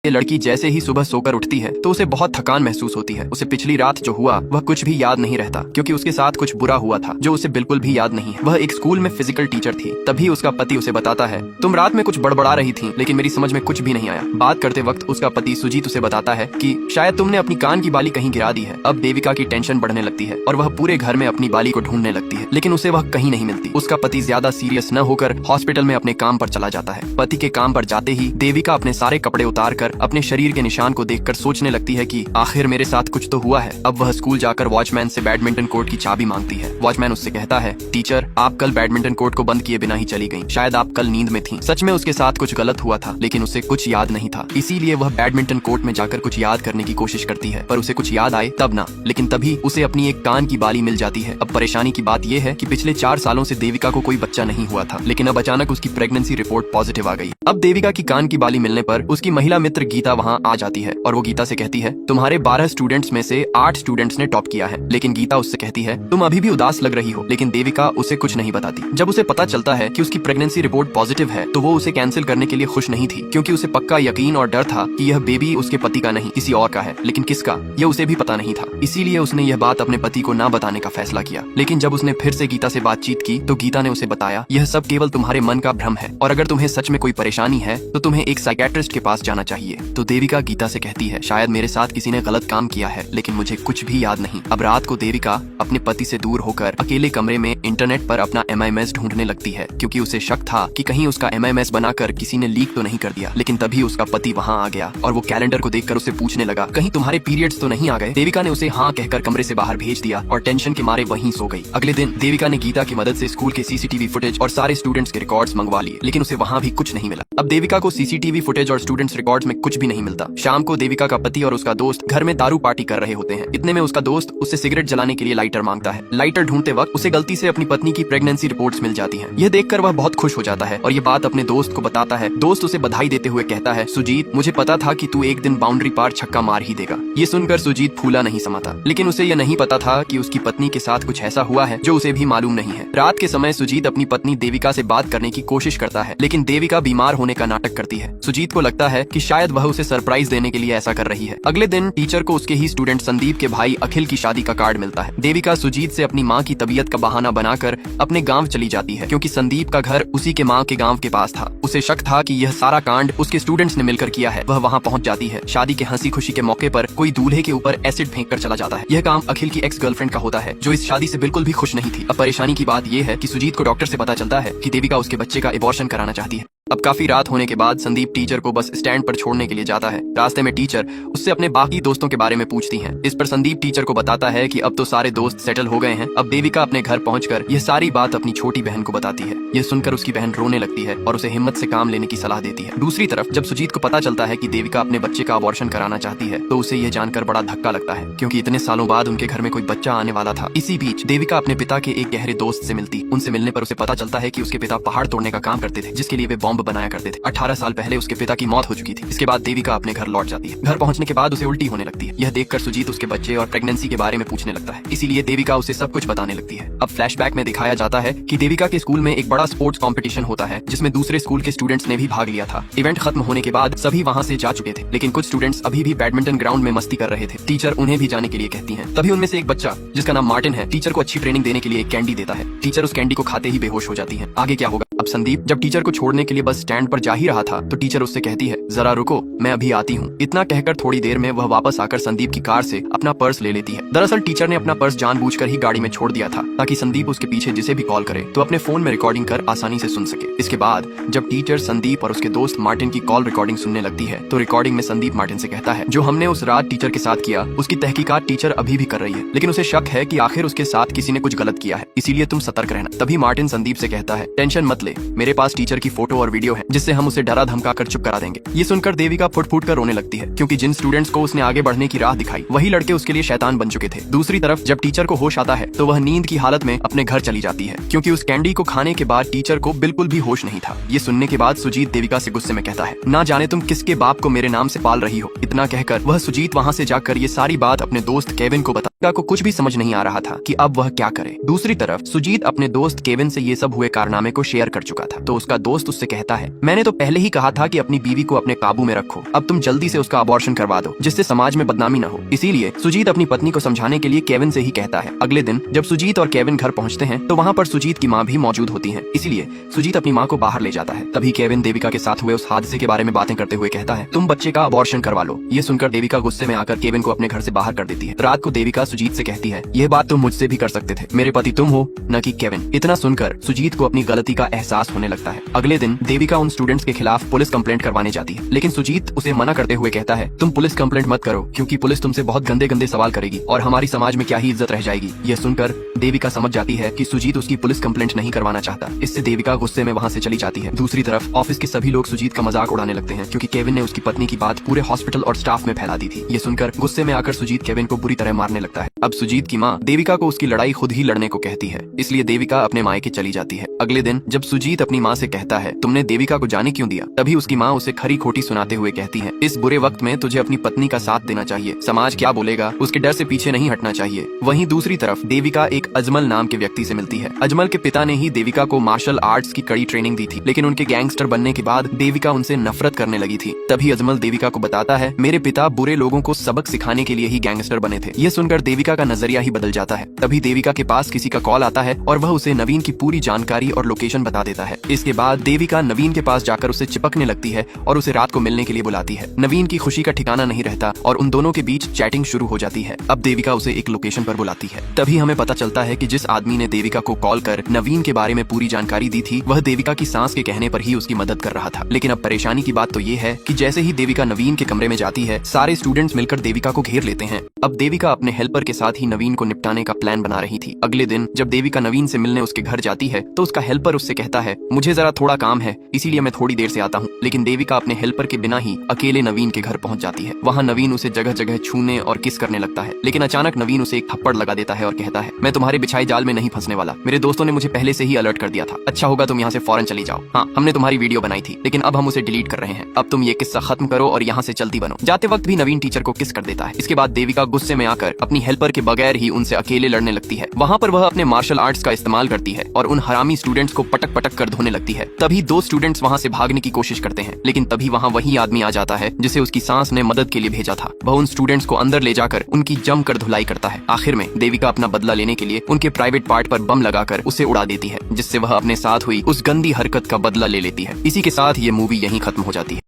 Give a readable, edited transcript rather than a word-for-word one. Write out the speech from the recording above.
ये लड़की जैसे ही सुबह सोकर उठती है तो उसे बहुत थकान महसूस होती है। उसे पिछली रात जो हुआ वह कुछ भी याद नहीं रहता, क्योंकि उसके साथ कुछ बुरा हुआ था जो उसे बिल्कुल भी याद नहीं है। वह एक स्कूल में फिजिकल टीचर थी। तभी उसका पति उसे बताता है, तुम रात में कुछ बड़बड़ा रही थी लेकिन मेरी समझ में कुछ भी नहीं आया। बात करते वक्त उसका पति सुजीत उसे बताता है कि शायद तुमने अपनी कान की बाली कहीं गिरा दी है। अब देविका की टेंशन बढ़ने लगती है और वह पूरे घर में अपनी बाली को ढूंढने लगती है, लेकिन उसे वह कहीं नहीं मिलती। उसका पति ज्यादा सीरियस न होकर हॉस्पिटल में अपने काम पर चला जाता है। पति के काम पर जाते ही देविका अपने सारे कपड़े उतार कर अपने शरीर के निशान को देखकर सोचने लगती है कि आखिर मेरे साथ कुछ तो हुआ है। अब वह स्कूल जाकर वॉचमैन से बैडमिंटन कोर्ट की चाबी मांगती है। वॉचमैन उससे कहता है, टीचर आप कल बैडमिंटन कोर्ट को बंद किए बिना ही चली गईं। शायद आप कल नींद में थीं। सच में उसके साथ कुछ गलत हुआ था, लेकिन उसे कुछ याद नहीं था। इसीलिए वह बैडमिंटन कोर्ट में जाकर कुछ याद करने की कोशिश करती है, पर उसे कुछ याद आए तब ना। लेकिन तभी उसे अपनी एक कान की बाली मिल जाती है। अब परेशानी की बात यह है कि पिछले 4 सालों से देविका को कोई बच्चा नहीं हुआ था, लेकिन अब अचानक उसकी प्रेगनेंसी रिपोर्ट पॉजिटिव आ गई। अब देविका की कान की बाली मिलने पर उसकी महिला मित्र गीता वहाँ आ जाती है और वो गीता से कहती है, तुम्हारे 12 स्टूडेंट्स में से 8 स्टूडेंट्स ने टॉप किया है। लेकिन गीता उससे कहती है, तुम अभी भी उदास लग रही हो। लेकिन देविका उसे कुछ नहीं बताती। जब उसे पता चलता है कि उसकी प्रेगनेंसी रिपोर्ट पॉजिटिव है तो वो उसे कैंसिल करने के लिए खुश नहीं थी, क्योंकि उसे पक्का यकीन और डर था कि यह बेबी उसके पति का नहीं किसी और का है। लेकिन किसका यह उसे भी पता नहीं था। इसीलिए उसने यह बात अपने पति को ना बताने का फैसला किया। लेकिन जब उसने फिर से गीता से बातचीत की तो गीता ने उसे बताया, यह सब केवल तुम्हारे मन का भ्रम है और अगर तुम्हें सच में कोई परेशानी है तो तुम्हें एक साइकियाट्रिस्ट के पास जाना चाहिए। तो देविका गीता से कहती है, शायद मेरे साथ किसी ने गलत काम किया है, लेकिन मुझे कुछ भी याद नहीं। अब रात को देविका अपने पति से दूर होकर अकेले कमरे में इंटरनेट पर अपना MMS ढूंढने लगती है, क्योंकि उसे शक था कि कहीं उसका MMS बनाकर किसी ने लीक तो नहीं कर दिया। लेकिन तभी उसका पति वहाँ आ गया और वो कैलेंडर को देखकर उसे पूछने लगा, कहीं तुम्हारे पीरियड्स तो नहीं आ गए। देविका ने उसे हाँ कहकर कमरे से बाहर भेज दिया और टेंशन के मारे वहीं सो गई। अगले दिन देविका ने गीता की मदद से स्कूल के CCTV फुटेज और सारे स्टूडेंट्स के रिकॉर्ड्स मंगवा लिए, लेकिन उसे वहाँ भी कुछ नहीं मिला। अब देविका को CCTV फुटेज और स्टूडेंट्स रिकॉर्ड्स में कुछ भी नहीं मिलता। शाम को देविका का पति और उसका दोस्त घर में दारू पार्टी कर रहे होते हैं। इतने में उसका दोस्त उससे सिगरेट जलाने के लिए लाइटर मांगता है। लाइटर ढूंढते वक्त उसे गलती से अपनी पत्नी की प्रेगनेंसी रिपोर्ट्स मिल जाती हैं। यह देखकर वह बहुत खुश हो जाता है और ये बात अपने दोस्त को बताता है। दोस्त उसे बधाई देते हुए कहता है, सुजीत मुझे पता था कि तू एक दिन बाउंड्री पार छक्का मार ही देगा। ये सुनकर सुजीत फूला नहीं समाता, लेकिन उसे यह नहीं पता था कि उसकी पत्नी के साथ कुछ ऐसा हुआ है जो उसे भी मालूम नहीं है। रात के समय सुजीत अपनी पत्नी देविका से बात करने की कोशिश करता है, लेकिन देविका बीमार होने का नाटक करती है। सुजीत को लगता है कि शायद वह उसे सरप्राइज देने के लिए ऐसा कर रही है। अगले दिन टीचर को उसके ही स्टूडेंट संदीप के भाई अखिल की शादी का कार्ड मिलता है। देविका सुजीत से अपनी माँ की तबीयत का बहाना बनाकर अपने गांव चली जाती है, क्योंकि संदीप का घर उसी के माँ के गांव के पास था। उसे शक था कि यह सारा कांड उसके स्टूडेंट्स ने मिलकर किया है। वह वहाँ पहुँच जाती है। शादी के हंसी खुशी के मौके पर कोई दूल्हे के ऊपर एसिड फेंक कर चला जाता है। यह काम अखिल की एक्स गर्लफ्रेंड का होता है, जो इस शादी से बिल्कुल भी खुश नहीं थी। अब परेशानी की बात यह है कि सुजीत को डॉक्टर से पता चलता है कि देविका उसके बच्चे का एबॉर्शन कराना चाहती है। अब काफी रात होने के बाद संदीप टीचर को बस स्टैंड पर छोड़ने के लिए जाता है। रास्ते में टीचर उससे अपने बाकी दोस्तों के बारे में पूछती हैं। इस पर संदीप टीचर को बताता है कि अब तो सारे दोस्त सेटल हो गए हैं। अब देविका अपने घर पहुंचकर यह सारी बात अपनी छोटी बहन को बताती है। यह सुनकर उसकी बहन रोने लगती है और उसे हिम्मत से काम लेने की सलाह देती है। दूसरी तरफ जब सुजीत को पता चलता है कि देविका अपने बच्चे का अबॉर्शन कराना चाहती है तो उसे यह जानकर बड़ा धक्का लगता है, क्योंकि इतने सालों बाद उनके घर में कोई बच्चा आने वाला था। इसी बीच देविका अपने पिता के एक गहरे दोस्त से मिलती। उनसे मिलने पर उसे पता चलता है कि उसके पिता पहाड़ तोड़ने का काम करते थे, जिसके लिए वे बॉम्ब बनाया करते थे। 18 साल पहले उसके पिता की मौत हो चुकी थी। इसके बाद देविका अपने घर लौट जाती है। घर पहुंचने के बाद उसे उल्टी होने लगती है। यह देखकर सुजीत उसके बच्चे और प्रेगनेंसी के बारे में पूछने लगता है। इसीलिए देविका उसे सब कुछ बताने लगती है। अब फ्लैशबैक में दिखाया जाता है कि देविका के स्कूल में एक बड़ा स्पोर्ट्स कंपटीशन होता है, जिसमें दूसरे स्कूल के स्टूडेंट्स ने भी भाग लिया था। इवेंट खत्म होने के बाद सभी वहाँ से जा चुके थे, लेकिन कुछ स्टूडेंट्स अभी भी बैडमिंटन ग्राउंड में मस्ती कर रहे थे। टीचर उन्हें भी जाने के लिए कहती है। तभी उनमें से एक बच्चा, जिसका नाम मार्टिन है, टीचर को अच्छी ट्रेनिंग देने के लिए एक कैंडी देता है। टीचर उस कैंडी को खाते ही बेहोश हो जाती है। आगे क्या होगा? अब संदीप जब टीचर को छोड़ने के लिए बस स्टैंड पर जा ही रहा था तो टीचर उससे कहती है, जरा रुको, मैं अभी आती हूँ। इतना कहकर थोड़ी देर में वह वापस आकर संदीप की कार से अपना पर्स ले लेती है। दरअसल टीचर ने अपना पर्स जानबूझकर ही गाड़ी में छोड़ दिया था, ताकि संदीप उसके पीछे जिसे भी कॉल करे तो अपने फोन में रिकॉर्डिंग कर आसानी से सुन सके। इसके बाद जब टीचर संदीप और उसके दोस्त मार्टिन की कॉल रिकॉर्डिंग सुनने लगती है तो रिकॉर्डिंग में संदीप मार्टिन से कहता है, जो हमने उस रात टीचर के साथ किया उसकी तहकीकात टीचर अभी भी कर रही है, लेकिन उसे शक है कि आखिर उसके साथ किसी ने कुछ गलत किया है, इसीलिए तुम सतर्क रहना। तभी मार्टिन संदीप से कहता है, टेंशन मत ले, मेरे पास टीचर की फोटो और वीडियो है, जिससे हम उसे डरा धमका कर चुप करा देंगे। ये सुनकर देविका फुट फुट कर रोने लगती है, क्योंकि जिन स्टूडेंट्स को उसने आगे बढ़ने की राह दिखाई वही लड़के उसके लिए शैतान बन चुके थे। दूसरी तरफ जब टीचर को होश आता है तो वह नींद की हालत में अपने घर चली जाती है, क्योंकि उस कैंडी को खाने के बाद टीचर को बिल्कुल भी होश नहीं था। ये सुनने के बाद सुजीत देविका से गुस्से में कहता है, ना जाने तुम किसके बाप को मेरे नाम से पाल रही हो। इतना कहकर वह सुजीत वहाँ से जाकर ये सारी बात अपने दोस्त केविन को बता। को कुछ भी समझ नहीं आ रहा था कि अब वह क्या करे। दूसरी तरफ सुजीत अपने दोस्त केविन से ये सब हुए कारनामे को शेयर कर चुका था। तो उसका दोस्त उससे कहता है, मैंने तो पहले ही कहा था कि अपनी बीवी को अपने काबू में रखो, अब तुम जल्दी से उसका अबॉर्शन करवा दो जिससे समाज में बदनामी न हो। इसीलिए सुजीत अपनी पत्नी को समझाने के लिए केविन से ही कहता है। अगले दिन जब सुजीत और केविन घर पहुंचते हैं तो वहाँ पर सुजीत की माँ भी मौजूद होती है, इसलिए सुजीत अपनी माँ को बाहर ले जाता है। तभी केविन देविका के साथ हुए उस हादसे के बारे में बातें करते हुए कहता है, तुम बच्चे का अबॉर्शन करवा लो। ये सुनकर देविका गुस्से में आकर केविन को अपने घर से बाहर कर देती है। रात को देविका सुजीत से कहती है, यह बात तुम मुझसे भी कर सकते थे, मेरे पति तुम हो न कि केविन। इतना सुनकर सुजीत को अपनी गलती का एहसास होने लगता है। अगले दिन देविका उन स्टूडेंट्स के खिलाफ पुलिस कंप्लेंट करवाने जाती है, लेकिन सुजीत उसे मना करते हुए कहता है, तुम पुलिस कंप्लेंट मत करो क्योंकि पुलिस तुमसे बहुत गंदे गंदे सवाल करेगी और हमारी समाज में क्या ही इज्जत रह जाएगी। यह सुनकर देविका समझ जाती है कि सुजीत उसकी पुलिस कंप्लेंट नहीं करवाना चाहता। इससे देविका गुस्से में वहाँ से चली जाती है। दूसरी तरफ ऑफिस के सभी लोग सुजीत का मजाक उड़ाने लगते हैं क्योंकि केविन ने उसकी पत्नी की बात पूरे हॉस्पिटल और स्टाफ में फैला दी थी। ये सुनकर गुस्से में आकर सुजीत केविन को बुरी तरह मारने लगता है। अब सुजीत की माँ देविका को उसकी लड़ाई खुद ही लड़ने को कहती है, इसलिए देविका अपने मायके चली जाती है। अगले दिन जब सुजीत अपनी माँ से कहता है, तुमने देविका को जाने क्यों दिया, तभी उसकी माँ उसे खरी खोटी सुनाते हुए कहती है, इस बुरे वक्त में तुझे अपनी पत्नी का साथ देना चाहिए, समाज क्या बोलेगा उसके डर से पीछे नहीं हटना चाहिए। वहीं दूसरी तरफ देविका एक अजमल नाम के व्यक्ति से मिलती है। अजमल के पिता ने ही देविका को मार्शल आर्ट्स की कड़ी ट्रेनिंग दी थी, लेकिन उनके गैंगस्टर बनने के बाद देविका उनसे नफरत करने लगी थी। तभी अजमल देविका को बताता है, मेरे पिता बुरे लोगों को सबक सिखाने के लिए ही गैंगस्टर बने थे। यह सुनकर देविका का नजरिया ही बदल जाता है। तभी देविका के पास किसी का कॉल आता है और वह उसे नवीन की पूरी जानकारी और लोकेशन बता देता है। इसके बाद देविका नवीन के पास जाकर उसे चिपकने लगती है और उसे रात को मिलने के लिए बुलाती है। नवीन की खुशी का ठिकाना नहीं रहता और उन दोनों के बीच चैटिंग शुरू हो जाती है। अब देविका उसे एक लोकेशन पर बुलाती है। तभी हमें पता चलता है कि जिस आदमी ने देविका को कॉल कर नवीन के बारे में पूरी जानकारी दी थी, वह देविका की सांस के कहने पर ही उसकी मदद कर रहा था। लेकिन अब परेशानी की बात तो ये है कि जैसे ही देविका नवीन के कमरे में जाती है, सारे स्टूडेंट्स मिलकर देविका को घेर लेते हैं। अब देविका अपने हेल्पर के साथ ही नवीन को निपटाने का प्लान बना रही थी। अगले दिन जब देविका नवीन से मिलने उसके घर जाती है तो उसका हेल्पर उससे कहता है, मुझे जरा थोड़ा काम है इसीलिए मैं थोड़ी देर से आता हूँ। लेकिन देविका अपने हेल्पर के बिना ही अकेले नवीन के घर पहुंच जाती है। वहाँ नवीन उसे जगह जगह छूने और किस करने लगता है, लेकिन अचानक नवीन उसे एक थप्पड़ लगा देता है और कहता है, मैं तुम्हारे बिछाई जाल में नहीं फंसने वाला, मेरे दोस्तों ने मुझे पहले से ही अलर्ट कर दिया था, अच्छा होगा तुम यहाँ से फौरन चली जाओ। हाँ, हमने तुम्हारी वीडियो बनाई थी लेकिन अब हम उसे डिलीट कर रहे हैं, अब तुम ये किस्सा खत्म करो और यहाँ से चलती बनो। जाते वक्त भी नवीन टीचर को किस कर देता है। इसके बाद देविका गुस्से में आकर अपनी हेल्पर के बगैर ही उनसे अकेले लड़ने लगती है। वहाँ पर वह अपने मार्शल आर्ट्स का इस्तेमाल करती है और उन हरामी स्टूडेंट्स को पटक पटक कर धोने लगती है। तभी दो स्टूडेंट्स वहाँ से भागने की कोशिश करते हैं, लेकिन तभी वहाँ वही आदमी आ जाता है जिसे उसकी सांस ने मदद के लिए भेजा था। वह उन स्टूडेंट्स को अंदर ले जाकर उनकी जमकर धुलाई करता है। आखिर में देविका अपना बदला लेने के लिए उनके प्राइवेट पार्ट पर बम लगाकर उसे उड़ा देती है, जिससे वह अपने साथ हुई उस गंदी हरकत का बदला ले लेती है। इसी के साथ ये मूवी यहीं खत्म हो जाती है।